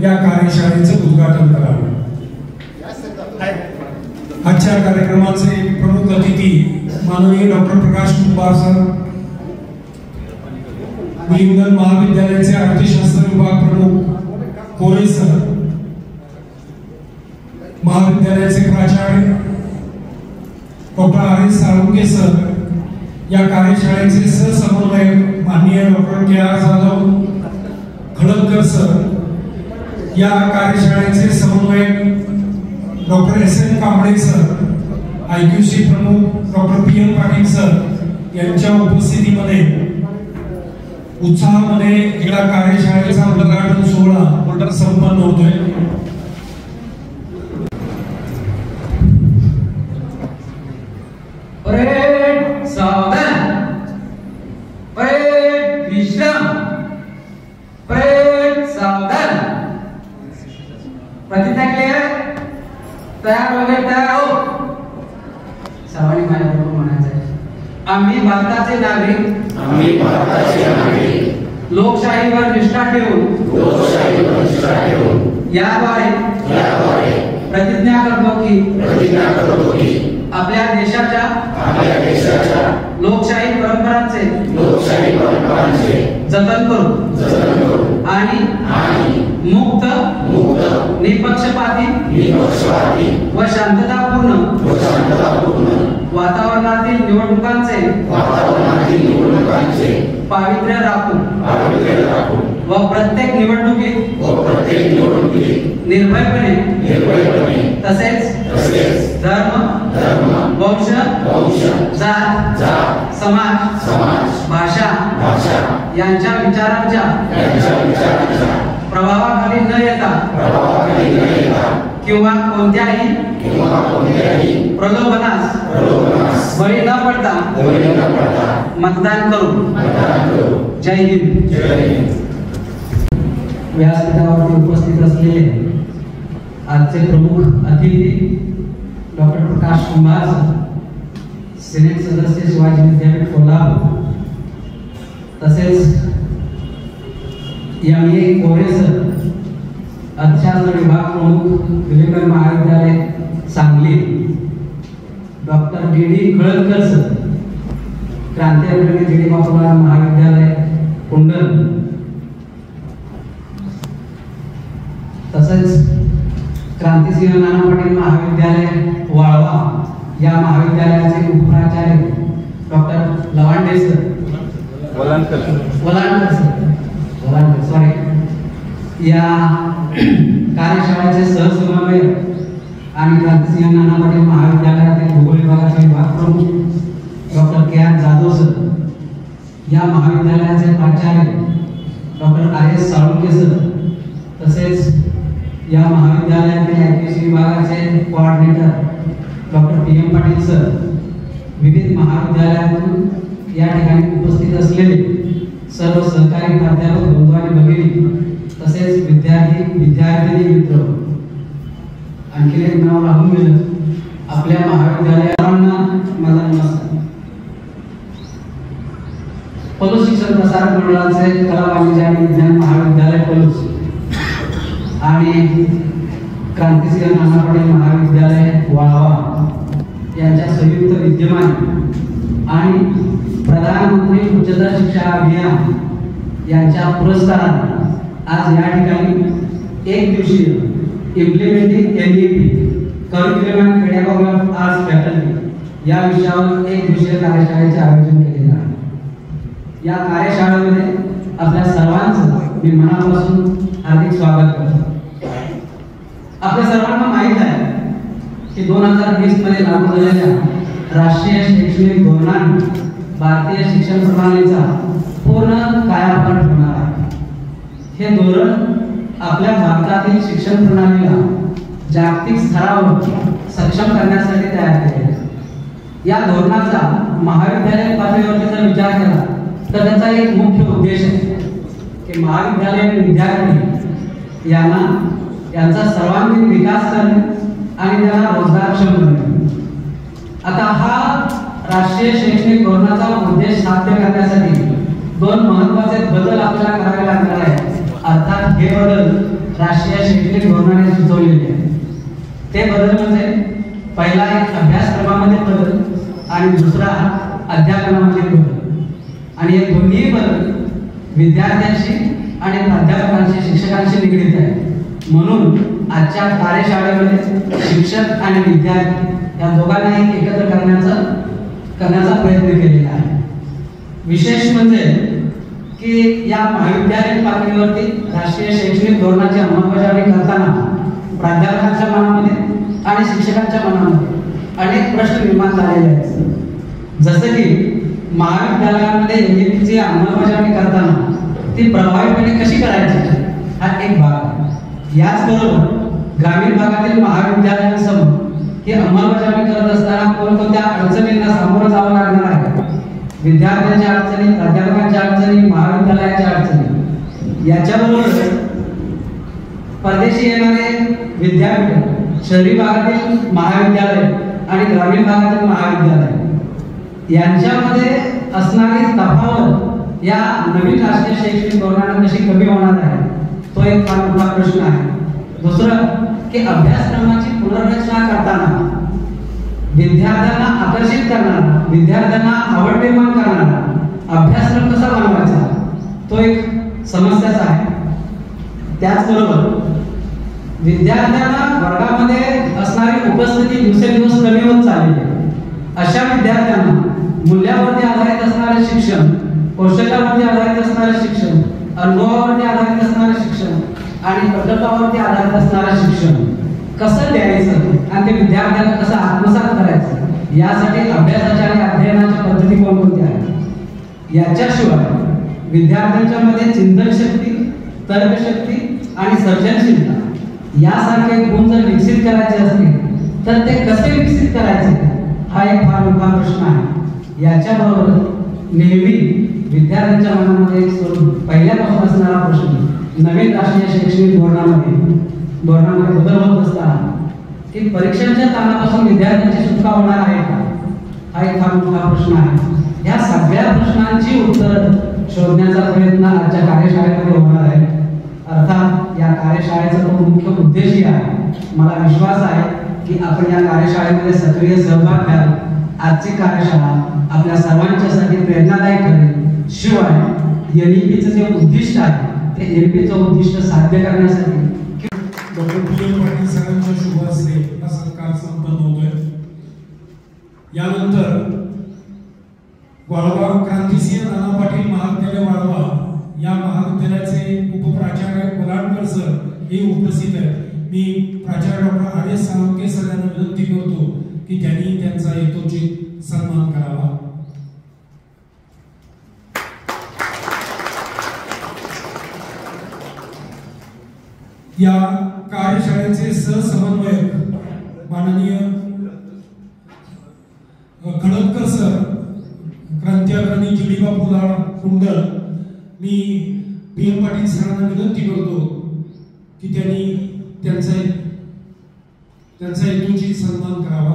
या कार्यशाळेचं उद्घाटन करावं। आजच्या कार्यक्रमाचे प्रमुख अतिथी माननीय doctor Prakash Kumbhar sir, Willingdon महाविद्यालयाचे अर्थशास्त्र विभाग प्रमुख कोरे सर, महाविद्यालयाचे प्राचार्य doctor R S Salunke sir, या कार्यशाळेचे सहसमन्वयक माननीय doctor K R Jadhav Khadakkar sir, या कार्यशाळेचे समन्वयक doctor S N Kamble sir, IQC प्रमुख doctor P M Patil sir यांच्या उपस्थितीमध्ये उत्साहामध्ये या कार्यशाळेचा उद्घाटन सोहळा संपन्न होतोय। परेड सावधान, परेड विश्राम, परेड सावधान। प्रतिज्ञा क्लियर, तयार वगैरे तयार हो। सर्वांनी माझ्याबरोबर म्हणायचं आहे, आम्ही भारताचे नागरिक लोकशाहीवर निष्ठा ठेवून याद्वारे प्रतिज्ञा करतो की आपल्या देशाच्या लोकशाही परंपरांचे जतन करू आणि मुक्त, निपक्षपाती व शांततापूर्ण वातावरणातील निवडणुकांचे पावित्र्य राखून व प्रत्येक निवडणुकीत निर्भयपणे तसेच धर्म, वंश, जात, समाज, भाषा यांच्या विचारांच्या प्रभावाखाली न येता किंवा कोणत्याही प्रलोभनास बळी न पडता मतदान करू। जय हिंद। व्यासपीठावरती उपस्थित असलेले आजचे प्रमुख अतिथी डॉक्टर प्रकाश कुंभार, सिनेट सदस्य शिवाजी विद्यापीठ कोल्हापूर, तसेच MA कोरे सर, अर्थशास्त्र विभाग प्रमुख विलिंगडन महाविद्यालय Sangli, doctor DD Khaladkar sir, Kranti Agrani GD Bapulal महाविद्यालय कुंडल, तसेच क्रांतिसिंह नाना पाटील महाविद्यालय वाळवा, या महाविद्यालयाचे उपप्राचार्य डॉक्टर लवांडे सर, या कार्यशाळेचे सहसमन्वयक आणि क्रांतिसिंह नाना पाटील महाविद्यालयातील भूगोल विभागाचे विभाग प्रमुख doctor K R Jadhav sir, या महाविद्यालयाचे प्राचार्य doctor R S Salunke sir, तसेच या महाविद्यालयातील IQC विभागाचे coordinator doctor P M Patil sir, विविध महाविद्यालयातून या ठिकाणी उपस्थित असलेले सर्व सहकारी प्राध्यापक बंधू आणि भगिनी, तसेच विद्यार्थी मित्र, आणखी एक नाव राहून गेलं, आपल्या महाविद्यालयांना माझा नमस्कार। पलूस शिक्षण प्रसारक मंडळाचे कला वाणिज्य आणि विज्ञान महाविद्यालय पलूस आणि क्रांतिसिंह नाना पाटील महाविद्यालय वाळवा यांच्या संयुक्त विद्यमाने आणि प्रधानमंत्री उच्चतर शिक्षा अभियान यांच्या पुरस्काराने आज या ठिकाणी एक दिवसीय implementing NEP curriculum and pedagogy of arts faculty या विषयावर एक दिवसीय कार्यशाळेचे आयोजन केले आहे। या कार्यशाळेमध्ये आपल्या सर्वांचं मी मनापासून हार्दिक स्वागत करतो। आपल्या सर्वांना माहित आहे की 2020 मध्ये लागू झालेल्या राष्ट्रीय शैक्षणिक धोरणाने भारतीय शिक्षण प्रणालीचा पूर्ण कायापालट होणार आहे। हे धोरण आपल्या भारतातील शिक्षण प्रणालीला जागतिक स्तरावर सक्षम करण्यासाठी तयार केले आहे। या धोरणाचा महाविद्यालय पातळीवर जर विचार केला तर त्याचा एक मुख्य उद्देश आहे की महाविद्यालयीन विद्यार्थी यांचा सर्वांगीण विकास करणे आणि त्यांना रोजगारक्षम बनवणे। आता हा राष्ट्रीय शैक्षणिक धोरणाचा उद्देश साध्य करण्यासाठी दोन महत्त्वाचे बदल आपल्याला करावे लागणार आहेत। अर्थात हे बदल राष्ट्रीय शैक्षणिक धोरणाने सुचवलेले आहेत. ते बदल म्हणजे पहिला एक अभ्यासक्रमामध्ये बदल आणि दुसरा अध्यापनामध्ये बदल. आणि हे दोन्ही बदल विद्यार्थ्यांशी आणि प्राध्यापकांशी शिक्षकांशी निगडीत आहे. म्हणून आजच्या कार्यशाळेमध्ये शिक्षक आणि विद्यार्थी या दोघांनाही एकत्र करण्याचा प्रयत्न केलेला आहे. विशेष म्हणजे की या महाविद्यालयीन पातळीवरती राष्ट्रीय शैक्षणिक धोरणाची अंमलबजावणी करताना प्राध्यापकांच्या मनामध्ये आणि शिक्षकांच्या मनामध्ये अनेक प्रश्न निर्माण झालेले आहेत. जसं की महाविद्यालयामध्ये NEPची अंमलबजावणी करताना ती प्रभावीपणे कशी करायची हा एक भाग आहे. याचबरोबर ग्रामीण भागातील महाविद्यालयांसमोर ही अंमलबजावणी करत असताना कोणकोणत्या अडचणींना सामोरं जावं लागणार आहे, विद्यार्थ्यांच्या अडचणी, प्राध्यापकांच्या अडचणी, महाविद्यालयाच्या अडचणी, याच्याबरोबर परदेशी येणारे विद्यापीठ, शहरी भागातील महाविद्यालय आणि ग्रामीण भागातील महाविद्यालय यांच्यामध्ये असणारी तफावत या नवीन राष्ट्रीय शैक्षणिक धोरणाने कशी कमी होणार आहे तो एक फार मोठा प्रश्न आहे. दुसरं की अभ्यासक्रमाची पुनर्रचना करताना विद्यार्थ्यांना आकर्षित करणारा, विद्यार्थ्यांना आवड निर्माण करणारा अभ्यासक्रम कसा बनवायचा तो एक समस्याच आहे. त्याचबरोबर विद्यार्थ्यांना वर्गामध्ये असणारी उपस्थिती दिवसेंदिवस कमी होत चालली आहे. अशा विद्यार्थ्यांना मूल्यावरती आधारित असणारे शिक्षण, कौशल्यावरती आधारित असणारे शिक्षण, अनुभवावरती आधारित असणारे शिक्षण आणि प्रकल्पावरती आधारित असणारे शिक्षण कसं द्यायचं आणि ते विद्यार्थ्यांना कसं आत्मसात करायचं यासाठी अभ्यासाच्या आणि अध्ययनाच्या पद्धती कोणकोणत्या आहेत. याच्याशिवाय विद्यार्थ्यांच्या मध्ये चिंतन शक्ती, तर्कशक्ती आणि सर्जनशीलता यासारखे गुण जर विकसित करायचे असतील तर ते कसे विकसित करायचे हा एक फार मोठा प्रश्न आहे. याच्याबरोबर नेहमी विद्यार्थ्यांच्या मनामध्ये पहिल्यापासून असणारा प्रश्न नवीन राष्ट्रीय शैक्षणिक धोरणामध्ये बदल होत असताना की परीक्षांच्या ताणापासून विद्यार्थ्यांची सुटका होणार आहे का हा एक फार मोठा प्रश्न आहे. या सगळ्या प्रश्नांची उत्तर शोधण्याचा प्रयत्न आजच्या कार्यशाळेमध्ये होणार आहे. अर्थात या कार्यशाळेचा तो मुख्य उद्देश आहे. मला विश्वास आहे की आपण या कार्यशाळेमध्ये सक्रिय सहभाग घ्याल. आजची कार्यशाळा आपल्या सर्वांच्यासाठी प्रेरणादायी ठरेल. शिवाय NEPचं जे उद्दिष्ट आहे ते NEPचं उद्दिष्ट साध्य करण्यासाठी डॉक्टर PM पाटील सरांच्या शुभ हस्ते हा सत्कार संपन्न होतोय. यानंतर वाळवा क्रांतिसिंह नाना पाटील महाविद्यालय वाळवा या महाविद्यालयाचे उपप्राचार्य कोलाडकर सर हे उपस्थित आहेत. मी प्राचार्य डॉक्टर RS साळुंखे सर यांना विनंती करतो की त्यांनी त्यांचा यथोचित सन्मान करावा. या कार्यशाळेचे सहसमन्वयक माननीय खडकर सर, क्रांतिअग्रणी जिडिबा पुलाळ कुंडल, मी PM पाटील सरांना विनंती करतो की त्यांनी त्यांचा हेतूची सन्मान करावा.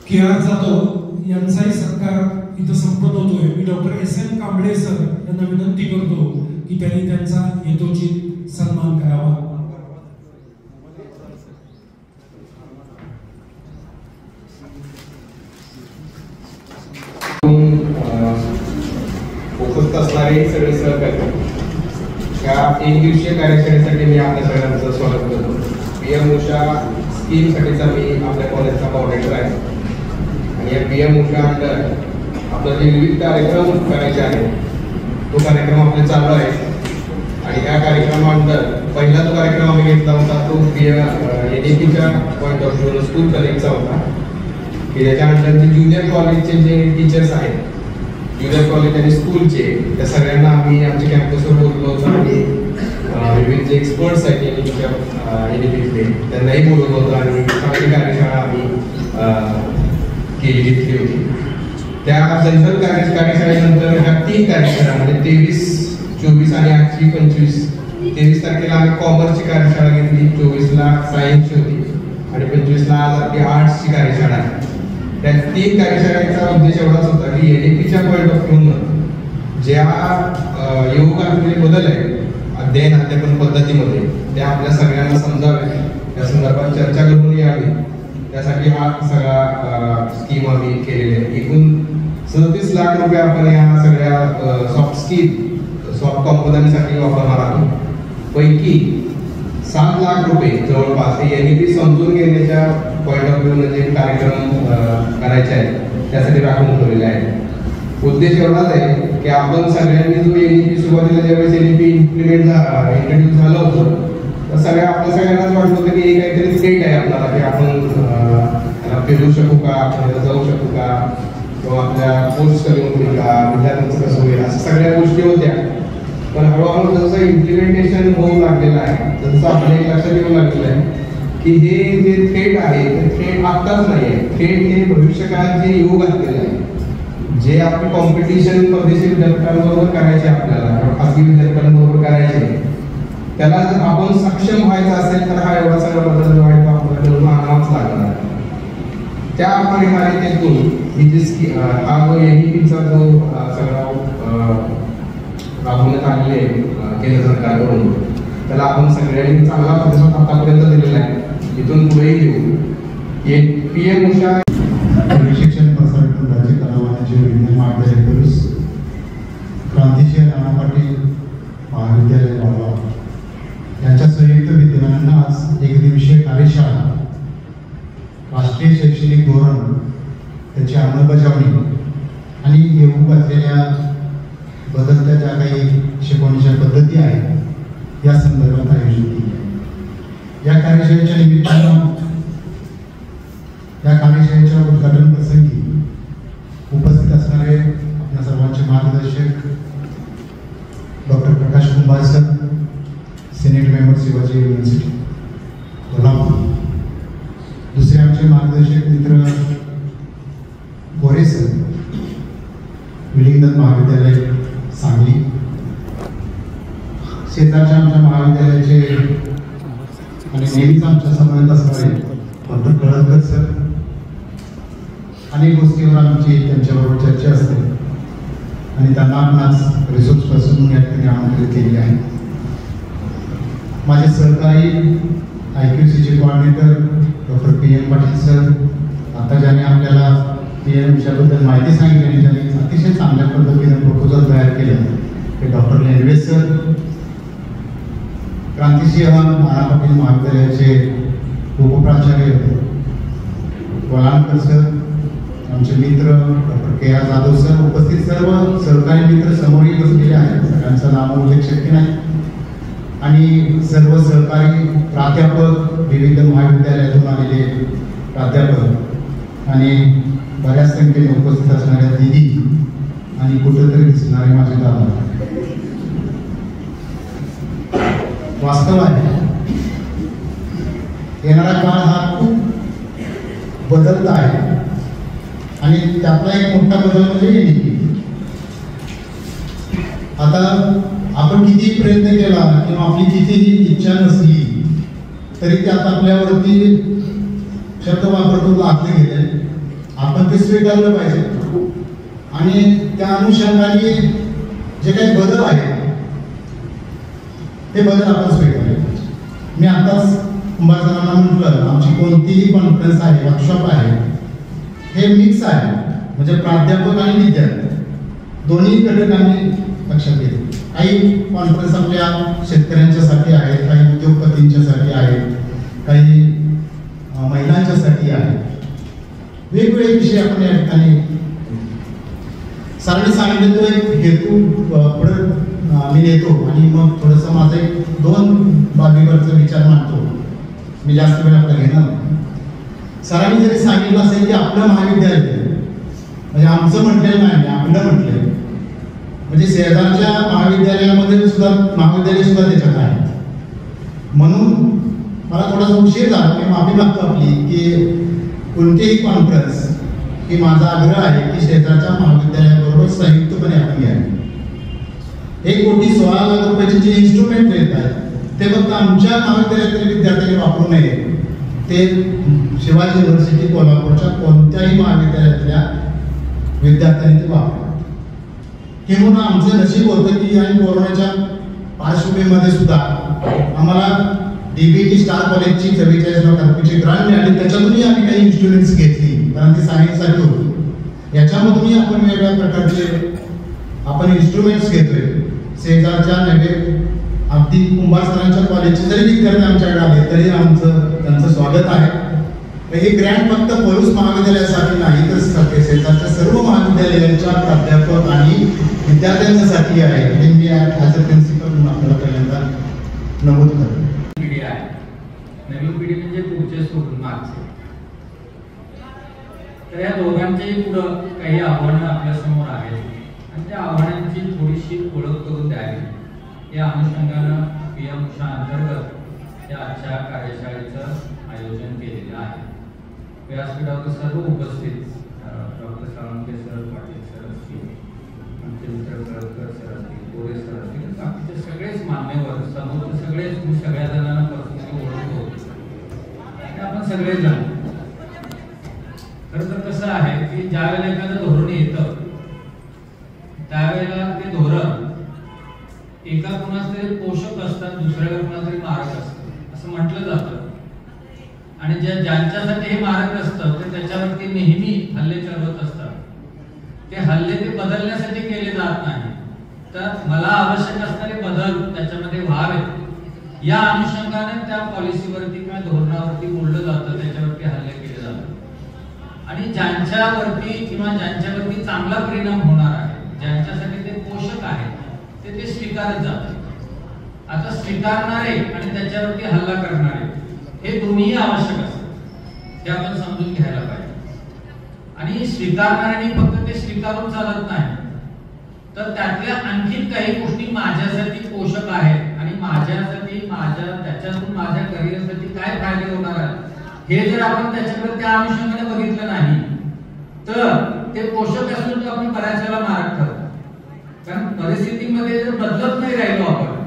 KR जाधव यांचाही सत्कार इथं संपन्न होतोय. मी डॉक्टर SM कांबळे सर यांना विनंती करतो की त्यांनी त्यांचा यथोचित सन्मान करावा. उपस्थित असणारे सगळे सहकारी या एक दिवसीय कार्यशाळेसाठी मी आपल्या सगळ्यांचं स्वागत करतो. PM उषा स्कीमसाठीचा मी आपल्या कॉलेजचा कॉर्डिनेटर आहे आणि या PM उषा अंडर आपलं जे विविध कार्यक्रम करायचे आहेत तो कार्यक्रम आपले चालू आहे. आणि या कार्यक्रमानंतर पहिला जो कार्यक्रम आम्ही घेतला होता तो NEPच्या पॉईंट ऑफ व्ह्यू स्कूल कनेक्टचा होता की त्याच्यानंतर जे ज्युनियर कॉलेजचे जे टीचर्स आहेत, ज्युनियर कॉलेज आणि स्कूलचे, त्या सगळ्यांना आम्ही आमच्या कॅम्पसवर बोललो होतो आणि विविध जे एक्सपर्ट्स आहेत NEPतले त्यांनाही बोलवलं होतं आणि चांगली कार्यशाळा आम्ही घेतली होती. त्या जनरल कार्यशाळेनंतर ह्या 3 कार्यशाळा म्हणजे 23, 24 आणि आजची 25. 23 तारखेला आम्ही कॉमर्सची कार्यशाळा घेतली, 24ला सायन्सची होती आणि 25ला आज आपली आर्ट्सची कार्यशाळा आहे. त्या 3 कार्यशाळेचा उद्देश एवढाच होता की एनईपीच्या पॉईंट ऑफ व्ह्यूनं ज्या येऊ घातलेले बदल आहेत अध्ययन पद्धतीमध्ये त्या आपल्या सगळ्यांना समजावे, त्या संदर्भात चर्चा करून यावी, त्यासाठी हा सगळा स्कीम आम्ही केलेली आहे. एकूण 37 लाख रुपये आपण या सगळ्या सॉफ्ट कॉम्पोनंटसाठी वापरणार आहोत. पैकी 7 लाख रुपये जवळपास हे एनईपी समजून घेण्याच्या पॉईंट ऑफ व्ह्यू जे कार्यक्रम करायचे आहेत त्यासाठी राखून ठेवलेले आहे. उद्देश एवढाच आहे की आपण सगळ्यांनी जो एनईपी सुरुवातीला ज्यावेळेस एनईपी इंट्रोड्यूस झालं होतं तर आपल्या सगळ्यांनाच वाटलं होतं की हे काहीतरी स्टेट आहे आपल्याला की आपण फिरू शकू का, आपण जाऊ शकू का, किंवा आपल्या कोर्स कमी होतील का, विद्यार्थ्यांचं कसं होईल, असं सगळ्या गोष्टी होत्या. पण हळूहळू जसं इम्प्लिमेंटेशन होऊ लागलेलं आहे तसं आपल्या एक लक्षात येऊ लागलेलं आहे की हे जे थेट आहे ते थेट आत्ताच नाही आहे, थेट हे भविष्यकाळात जे येऊ घातलेलं आहे, जे आपली कॉम्पिटिशन परदेशी विद्यापीठांबरोबर करायचे आपल्याला खासगी विद्यापीठांबरोबर करायचे, त्याला जर आपण सक्षम व्हायचं असेल तर हा एवढा सगळा बदल जो आहे तो आपल्याला आणावाच लागणार आहे. त्या परिमाणितेतून ही जी हा जो एनईपीचा जो सगळा राबवण्यात आलेले केंद्र सरकारकडून त्याला आपण सगळ्यांनी चांगला प्रतिसाद आतापर्यंत दिलेला आहे. इथून पुढेही देऊ. PM उषा शिक्षण प्रसारक राज्य कलावाण्याचे विज्ञान महाविद्यालय पोलीस क्रांतिसिंह नाना पाटील महाविद्यालय वाळवा यांच्या संयुक्त विद्यमानानं आज एक दिवसीय कार्यशाळा राष्ट्रीय शैक्षणिक धोरण त्याची अंमलबजावणी आणि येऊ घातलेल्या बदलत्या ज्या काही शिकवण्याच्या पद्धती आहेत या संदर्भात आयोजित केली आहे. या कार्यशाळेच्या निमित्तानं या कार्यशाळेच्या उद्घाटन प्रसंगी उपस्थित असणारे आपल्या सर्वांचे मार्गदर्शक doctor Prakash Kumbhar sir, senate member Shivaji university Kolhapur, दुसरे आमचे मार्गदर्शक मित्र गोरे सर, विलिंगदत्त महाविद्यालय सांगली, शेजारच्या आमच्या महाविद्यालयाचे आणि नेहमीच आमच्या समोर असणारे डॉक्टर कळदकर सर, अनेक गोष्टीवर आमची त्यांच्याबरोबर चर्चा असते आणि त्यांना आपणास रिसोर्स पर्सन या ठिकाणी आमंत्रित केले आहे. माझे सहकारी IQCचे coordinator doctor PM Patil sir, आता ज्याने आपल्याला PM विषयाबद्दल माहिती सांगितली आणि ज्यांनी अतिशय चांगल्या पद्धतीने प्रपोजल तयार केलं ते डॉक्टर लेंडवे सर, क्रांतिसिंह नाना पाटील महाविद्यालयाचे उपप्राचार्य वलांकर सर, आमचे मित्र डॉक्टर KR जाधव सर, उपस्थित सर्व सहकारी मित्र समोरही बसलेले आहेत, सगळ्यांचं नाव उल्लेख शक्य नाही, आणि सर्व सहकारी प्राध्यापक, विविध महाविद्यालयातून आलेले प्राध्यापक आणि बऱ्याच संख्येने उपस्थित असणाऱ्या दिदी आणि कुठेतरी दिसणारे माझे दादा. वास्तव आहे येणारा काळ हा खूप बदलता आहे आणि त्यातला एक मोठा बदल म्हणजे एनईपी. आता आपण कितीही प्रयत्न केला किंवा आपली कितीही इच्छा नसली तरी त्यात आपल्यावरती शब्द वापरतो लादले गेले, आपण ते स्वीकारलं पाहिजे आणि त्या अनुषंगाने जे काही बदल आहेत ते बदल आपण स्वीकारले पाहिजे. मी आताच कुंभारसरांना म्हटलं आमची कोणतीही कॉन्फरन्स आहे, वर्कशॉप आहे, हे मिक्स आहे, म्हणजे प्राध्यापक आणि विद्यार्थी दोन्ही घटक आम्ही लक्षात घेतो. काही कॉन्फरन्स आपल्या शेतकऱ्यांच्यासाठी आहेत, काही उद्योगपतींच्यासाठी आहेत, काही महिलांच्यासाठी आहेत, वेगवेगळे विषय आपण या ठिकाणी सरांनी सांगितलं. तो एक हेतू पुढे मी नेतो आणि मग थोडंसं माझं एक 2 बाबीवरचा विचार मांडतो, मी जास्त वेळ आपला घेणार. सरांनी जरी सांगितलं असेल की आपलं महाविद्यालय म्हणजे आमचं म्हटलेलं नाही, आपलं म्हटलंय, म्हणजे शेजारच्या महाविद्यालयामध्ये सुद्धा महाविद्यालय सुद्धा त्याच्यात आहे. म्हणून मला थोडासा उशीर झाला, मी माफी मागतो आपली की कोणतेही कॉन्फरन्स की माझा आग्रह आहे की शेजारच्या महाविद्यालयाबरोबर संयुक्तपणे आपण घ्यावे. 1,16 लाख रुपयाचे जे इन्स्ट्रुमेंट येत आहेत ते फक्त आमच्या महाविद्यालयातील विद्यार्थ्यांनी वापरू नये, ते शिवाजी युनिव्हर्सिटी कोल्हापूरच्या कोणत्याही महाविद्यालयातल्या विद्यार्थ्यांनी ते वापरा. किंवा आमचं नशीब होतं की आणि कोरोनाच्या पार्श्वभूमीमध्ये सुद्धा आम्हाला DBT स्टार कॉलेजची 44 लाख रुपयाची ग्रांट मिळाली. त्याच्यातूनही आम्ही काही इन्स्ट्रुमेंट्स घेतली, कारण ती सायन्ससाठी होती. याच्यामधूनही आपण वेगवेगळ्या प्रकारचे आपण इन्स्ट्रुमेंट्स घेतोय. शेजारच्या नव्हे अगदी कुंभार सरांच्या कॉलेजचे जरी विद्यार्थी आमच्याकडे आले तरी त्यांचं स्वागत आहे. ही ग्रँट फक्त पलूस महाविद्यालयासाठी नाही तर शेजारच्या सर्व महाविद्यालयांच्या प्राध्यापक आणि विद्यार्थ्यांसाठी आहे. हे मी ॲज अ प्रिन्सिपल म्हणून आपल्याला पहिल्यांदा नमूद करतो. पिढी आहे, नवीन पिढी म्हणजे पुढचे सोडून मागचे. तर या दोघांच्याही पुढं काही आव्हानं आपल्या समोर आहेत आणि त्या आव्हानांची थोडीशी ओळख करून द्यावी या अनुषंगानं PM उषा अंतर्गत या आजच्या कार्यशाळेचं आयोजन केलेलं आहे. व्यासपीठावर सर्व उपस्थित doctor Salunkhe sir, Patil sir असतील, आमचे मित्र कळकर सर असतील, गोरे सर असतील, बाकीचे सगळेच मान्यवर, समोरचे सगळेच, मी सगळ्या जणांना पर्सनली ओळखतो आणि आपण सगळेच जाणतो. खरं तर कसं आहे की ज्या वेळेला एखादं धोरण येतं त्यावेळेला ते धोरण एका कुणाच तरी पोषक असतात, दुसऱ्या कुणाच तरी मारक असतं असं म्हटलं जातं. आणि ज्यांच्यासाठी हे मारक असतं ते त्याच्यावरती नेहमी हल्ले चढवत असतात. ते हल्ले ते बदलण्यासाठी केले जात नाही, तर मला आवश्यक असणारे बदल त्याच्यामध्ये व्हावेत या अनुषंगाने त्या पॉलिसीवरती किंवा धोरणावरती बोललं जातं, त्याच्यावरती हल्ले केले जातात. आणि ज्यांच्यावरती किंवा ज्यांच्यावरती चांगला परिणाम होणार आहे, ज्यांच्यासाठी ते पोषक आहे ते स्वीकारत जातात. आता स्वीकारणारे आणि त्याच्यावरती हल्ला करणारे हे दोन्ही आवश्यक असतात, हे आपण समजून घ्यायला पाहिजे. आणि स्वीकारणाऱ्यांनी फक्त ते स्वीकारून चालत नाही, तर त्यातल्या आणखीन काही गोष्टी माझ्यासाठी पोषक आहेत आणि माझ्यासाठी त्याच्यातून माझ्या करिअरसाठी काय फायदे होणार आहेत हे जर आपण त्याच्याकडे त्या अनुषंगाने बघितलं नाही तर ते पोषक असून तर आपण बऱ्याच वेळेला मारक ठरतो. कारण परिस्थितीमध्ये जर बदलत नाही राहिलो आपण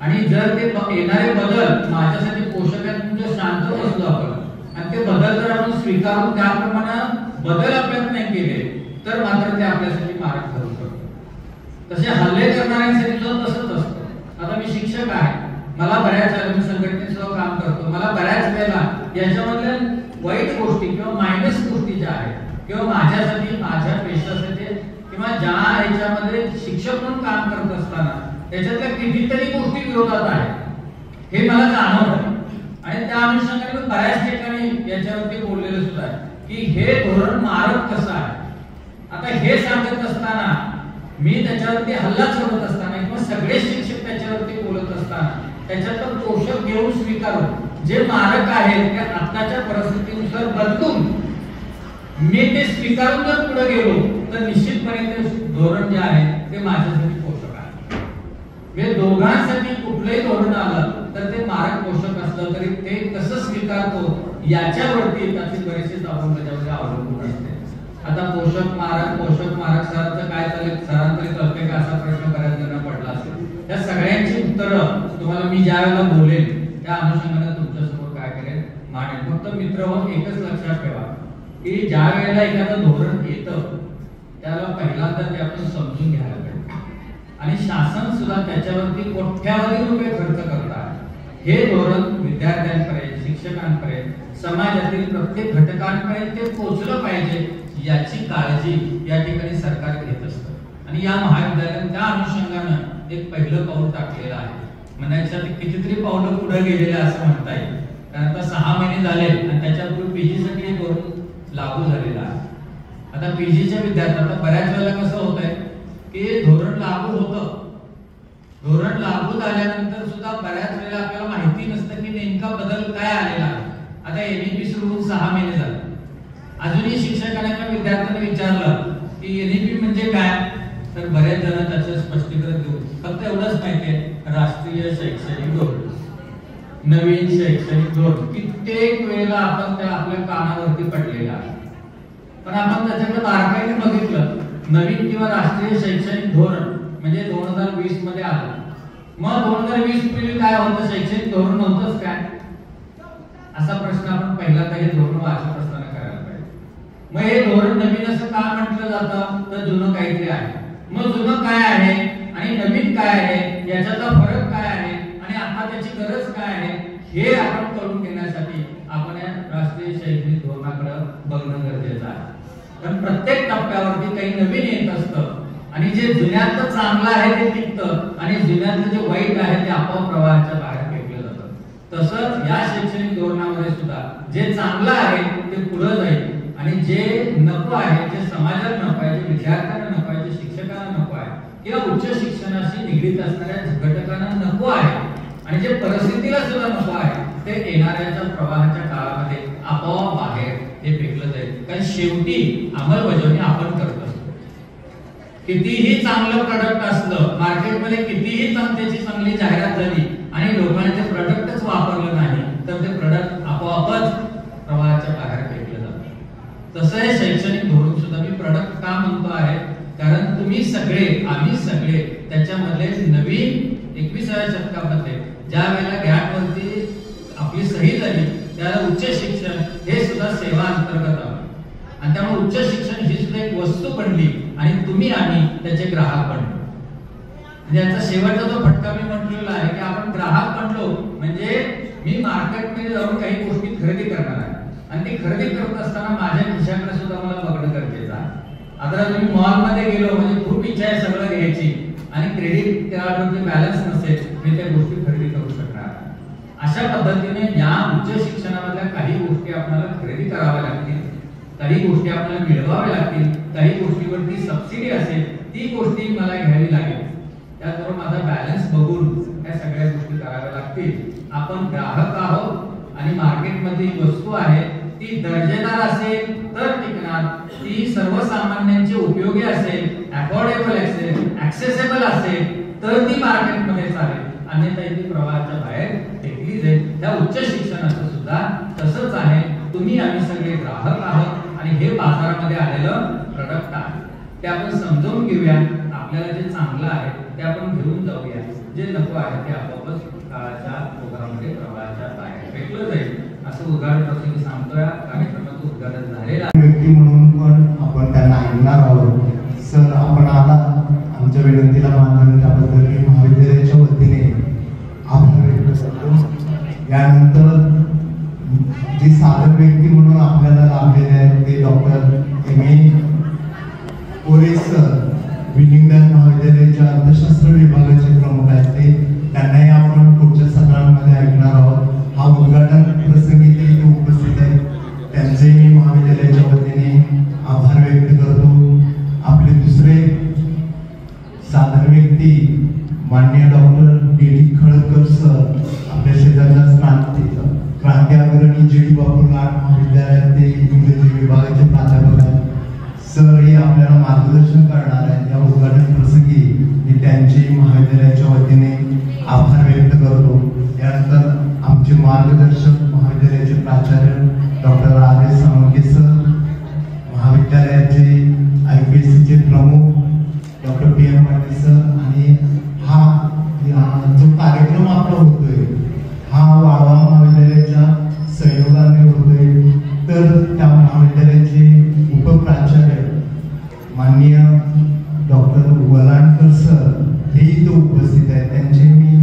आणि जर ते येणारे बदल माझ्यासाठी पोषक आहेत म्हणजे शांत बसलो आपण आणि ते बदल जर आपण स्वीकारून त्याप्रमाणे बदल आपल्यात नाही केले तर मात्र ते आपल्यासाठी मारक ठरू शकतो. तसे हल्ले करणाऱ्यांसाठी सुद्धा तसंच असतं. आता मी शिक्षक आहे, मला बऱ्याच वेळेला मी संघटनेत सुद्धा काम करतो, मला बऱ्याच वेळेला याच्यामधल्या वाईट गोष्टी किंवा मायनस गोष्टी ज्या आहेत किंवा माझ्यासाठी माझ्या पेशासाठी किंवा ज्या ह्याच्यामध्ये शिक्षक म्हणून काम करत असताना त्याच्यातल्या कितीतरी गोष्टी विरोधात आहेत हे मला जाणवतं. आणि त्या अनुषंगाने मी बऱ्याच ठिकाणी याच्यावरती बोललेलं सुद्धा आहे की हे धोरण मारक कसं आहे. आता हे सांगत असताना मी त्याच्यावरती हल्ला चढवत असताना किंवा सगळे शिक्षक त्याच्यावरती बोलत असताना त्याच्यातलं पोषक घेऊन स्वीकारून जे मारक आहेत ते आताच्या परिस्थितीनुसार बदलून मी ते स्वीकारून जर पुढे गेलो तर निश्चितपणे ते धोरण जे आहे ते माझ्यासाठी पोषक आहे. म्हणजे दोघांसाठी कुठलंही धोरण आलं तर ते मारक पोषक असलं तरी ते कसं स्वीकारतो याच्यावरती त्याची बरीचशी अंमलबजावणी अवलंबून असते. आता पोषक मारक सरांचं काय चालेल, सरांतरी कळते का असा प्रश्न बऱ्याच जणांना पडला असेल. त्या सगळ्यांची उत्तरं तुम्हाला मी ज्या वेळेला बोलेन त्या अनुषंगाने तुमच्या समोर काय करेन मांडेन. फक्त मित्र हो एकच लक्षात ठेवा की ज्या वेळेला एखादं धोरण येतं त्याला पहिल्यांदा ते आपण समजून घ्यायला पाहिजे आणि शासन सुद्धा त्याच्यावरती कोट्यावधी रुपये खर्च करतात. हे धोरण विद्यार्थ्यांपर्यंत, शिक्षकांपर्यंत, समाजातील प्रत्येक घटकांपर्यंत ते पोहोचलं पाहिजे याची काळजी या ठिकाणी सरकार घेत असतं. आणि या महाविद्यालयात त्या अनुषंगानं एक पहिलं पाऊल टाकलेलं आहे. म्हणायचं कितीतरी पावलं पुढे गेलेले असं म्हणता येईल. कारण आता 6 महिने झाले आणि त्याच्यापूर्वी PG साठी धोरण लागू झालेलं आहे. आता PGच्या विद्यार्थ्यांना बऱ्याच वेळेला कसं होत आहे की धोरण लागू होतं, धोरण लागू झाल्यानंतर सुद्धा बऱ्याच वेळेला आपल्याला माहिती नसतं की नेमका बदल काय आलेला आहे. आता NEP सुरू होऊन 6 महिने झाले, अजूनही शिक्षकांना विद्यार्थ्यांना विचारलं की NEP म्हणजे काय तर बरेच जण त्याचं स्पष्टीकरण देऊ फक्त एवढंच माहितीये राष्ट्रीय शैक्षणिक धोरण, नवीन शैक्षणिक धोरण. कित्येक वेळेला आपण त्या आपल्या कानावरती पडलेला आहे, पण आपण त्याच्याकडे बारकाईने बघितलं नवीन किंवा राष्ट्रीय शैक्षणिक धोरण म्हणजे 2020 मध्ये आलं. मग 2020 पूर्वी काय होतं, शैक्षणिक धोरण नव्हतंच काय. असा प्रश्न आपण पहिल्यांदा हे धोरण वाचत असताना करायला पाहिजे. मग हे धोरण नवीन असं का म्हटलं जातं, तर जुनं काहीतरी आहे. मग जुनं काय आहे आणि नवीन काय आहे, याच्याचा फरक काय आहे आणि आता त्याची गरज काय आहे, हे आपण कळून घेण्यासाठी आपण या राष्ट्रीय शैक्षणिक धोरणाकडे बघणं गरजेचं आहे. कारण प्रत्येक टप्प्यावरती काही नवीन येत असतं आणि जे जुन्यातलं चांगलं आहे ते टिकतं आणि जुन्यातलं जे वाईट आहे ते आपोआप प्रवाहाच्या बाहेर फेकलं जातं. तसंच या शैक्षणिक धोरणामध्ये सुद्धा जे चांगलं आहे ते पुढे जाईल आणि जे नको आहे, जे समाजाला नको आहे, जे विद्यार्थ्यांना नको आहे, जे शिक्षकांना नको आहे किंवा उच्च शिक्षणाशी निगडीत असणाऱ्या घटकांना नको आहे आणि जे परिस्थितीला सुद्धा नको आहे ते येणाऱ्याच्या प्रवाहाच्या काळामध्ये आपोआप बाहेर हे फेकलं जाईल. कारण शेवटी अंमलबजावणी आपण करत असतो. कितीही चांगलं प्रोडक्ट असलं, मार्केटमध्ये कितीही त्याची चांगली जाहिरात झाली आणि लोकांनी ते प्रोडक्टच वापरलं नाही तर ते प्रोडक्ट आपोआपच प्रवाहाच्या बाहेर फेकलं जातं. तसं हे शैक्षणिक धोरण सुद्धा मी प्रोडक्ट का म्हणतो आहे, कारण तुम्ही सगळे, आम्ही सगळे त्याच्यामध्ये नवीन 21व्या शतकामध्ये ज्या वेळेला गॅपवरती आपली सही झाली त्याला उच्च शिक्षण हे सुद्धा सेवा अंतर्गत आलं आणि त्यामुळे उच्च शिक्षण ही सुद्धा एक वस्तू बनली आणि तुम्ही आम्ही त्याचे ग्राहक बनलो. म्हणजे याचा शेवटचा जो फटका मी म्हटलेला आहे की आपण ग्राहक बनलो म्हणजे मी मार्केटमध्ये जाऊन काही गोष्टी खरेदी करणार आहे आणि ती खरेदी करत असताना माझ्या खिशाकडे सुद्धा मला बघणं गरजेचं आहे. आता तुम्ही मॉलमध्ये गेलो म्हणजे खूप इच्छा आहे सगळं घ्यायची आणि क्रेडिट कार्डवरती बॅलन्स नसेल मी त्या गोष्टी खरेदी करू शकणार. अशा पद्धतीने या उच्च शिक्षणामधल्या काही गोष्टी आपल्याला खरेदी कराव्या लागतील, काही गोष्टी आपल्याला मिळवाव्या लागतील, काही गोष्टीवरती सबसिडी असेल ती गोष्टी मला घ्यावी लागेल. त्याचबरोबर माझा बॅलन्स बघून या सगळ्या गोष्टी कराव्या लागतील. आपण ग्राहक आहोत आणि मार्केटमध्ये वस्तू आहे ती दर्जेदार असेल तर टिकणार, ती सर्वसामान्यांची उपयोगी असेल, अफोर्डेबल असेल, ऍक्सेसेबल असेल तर ती मार्केटमध्ये चालेल, अन्यथा ती प्रवाहाच्या बाहेर फेकली जाईल. त्या उच्च शिक्षणाचं सुद्धा तसंच आहे. तुम्ही आम्ही सगळे ग्राहक आहोत आणि हे बाजारामध्ये आलेलं प्रोडक्ट आहे ते आपण समजून घेऊया. आपल्याला जे चांगलं आहे ते आपण घेऊन जाऊया, जे नको आहे ते आपोआपच काळाच्या ओघामध्ये प्रवाहाच्या बाहेर फेकलं जाईल असं उद्घाटन प्रसंगी सांगतोय. कार्यक्रमाचं उद्घाटन झालेलं आहे. व्यक्ती म्हणून पण आपण त्यांना ऐकणार आहोत. सर आपण आला, आमच्या विनंतीला मान त्याबद्दल मी महाविद्यालयाच्या वतीने आभार व्यक्त करतो. यानंतर जी साधक व्यक्ती म्हणून आपल्याला लाभलेले आहेत ते डॉक्टर एम.ए. कोरे सर, विलिंगडन महाविद्यालयाच्या अर्थशास्त्र विभागाचे प्रमुख आहेत ते, त्यांनाही आपण पुढच्या सत्रांमध्ये ऐकणार आहोत. हा उद्घाटन प्रसंगी ते इथे उपस्थित आहेत, त्यांचे मी महाविद्यालयाच्या वतीने आभार व्यक्त करतो. आपले दुसरे साधक व्यक्ती माननीय डॉक्टर डी.डी. खळकर सर, आपल्या शेजारच्याच क्रांती अग्रणी जी.डी. बापूलाट महाविद्यालयात ते इंग्रजी विभागाचे प्राध्यापक आहेत. सर हे आपल्याला मार्गदर्शन करणार आहेत. या उद्घाटन प्रसंगी मी त्यांचे महाविद्यालयाच्या वतीने आभार व्यक्त करतो. यानंतर आमचे मार्गदर्शक महाविद्यालयाचे प्राचार्य डॉक्टर राजेश साळुंखे सर, महाविद्यालयाचे IPSCचे प्रमुख डॉक्टर PM पाटील सर, आणि हा जो कार्यक्रम आपला होतोय हा वाळवा महाविद्यालयाच्या सहयोगाने होतोय. तर त्या महाविद्यालयाचे उपप्राचार्य माननीय डॉक्टर वलांडकर सर हे इथे उपस्थित आहेत, त्यांचे मी